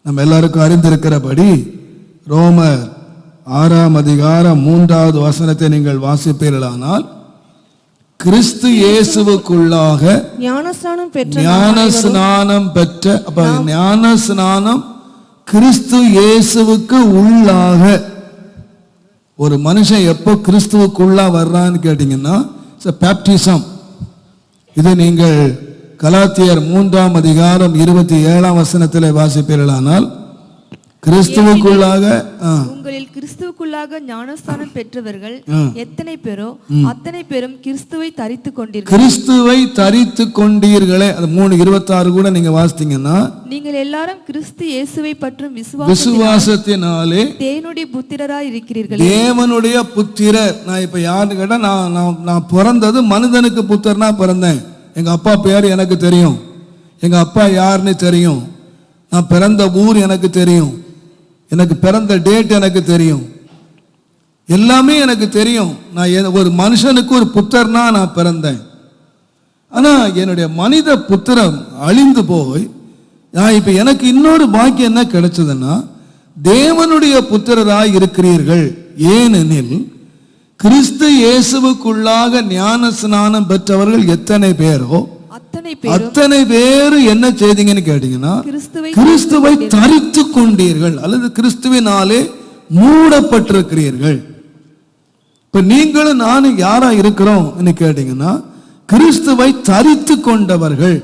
நம்ம எல்லாருக்கும் அறிந்திருக்கிறபடி ரோமர் 6 அதிகாரம் 3வது வசனத்தை நீங்கள் வாசிப்பீர்களானால், கிறிஸ்து இயேசுவுக்குள்ளாக ஞானஸ்நானம் பெற்ற அப்ப ஞானஸ்நானம் கிறிஸ்து இயேசுவுக்கு உள்ளாக. ஒரு மனுஷன் எப்போ கிறிஸ்துவுக்குள்ளா வர்றான்னு கேட்டீங்கன்னா பேப்டிசம். இதை நீங்கள் கலாத்தியர் 3 அதிகாரம் 27 வசனத்தில் வாசிப்பீர்களானால், கிறிஸ்துவுக்குள்ளாக உங்களில் கிறிஸ்துவுக்குள்ளாக ஞானஸ்நானம் பெற்றவர்கள் எத்தனை பேரோ அத்தனை பேரும் கிறிஸ்துவை தரித்துக் கொண்டீர்கள். கிறிஸ்துவை தரித்துக் கொண்டீர்களே. அது 3:26 கூட நீங்க வாசித்தீங்கன்னா, நீங்கள் எல்லாரும் கிறிஸ்து இயேசுவை பற்றும் விசுவாசத்தினாலே தேவனுடைய புத்திரராய் இருக்கிறீர்கள். தேவனுடைய புத்திரர். நான் இப்ப யாருன்னு கேட்டா, நான் பிறந்தது மனிதனுக்கு புத்திரனா பிறந்தேன். எங்க அப்பா பேர் எனக்கு தெரியும், எங்க அப்பா யாருன்னு தெரியும், நான் பிறந்த ஊர் எனக்கு தெரியும், எனக்கு பிறந்த டேட் எனக்கு தெரியும், எல்லாமே எனக்கு தெரியும். நான் ஒரு மனுஷனுக்கு ஒரு புத்திரனா நான் பிறந்தேன். ஆனா என்னுடைய மனித புத்திரம் அழிந்து போய் நான் இப்ப எனக்கு இன்னொரு பாக்கியம் என்ன கிடைச்சதுன்னா, தேவனுடைய புத்திரராய் இருக்கிறீர்கள். ஏனெனில் கிறிஸ்து இயேசுவுக்குள்ளாக ஞான ஸ்நானம் பெற்றவர்கள் எத்தனை பேரோ அத்தனை பேரு என்ன செய்தீங்கன்னு கேட்டீங்கன்னா, கிறிஸ்துவை தரித்து கொண்டீர்கள் அல்லது கிறிஸ்துவினாலே மூடப்பட்டிருக்கிறீர்கள். இப்ப நீங்களும் நானும் யாரா இருக்கிறோம் கேட்டீங்கன்னா, கிறிஸ்துவை தரித்து கொண்டவர்கள்.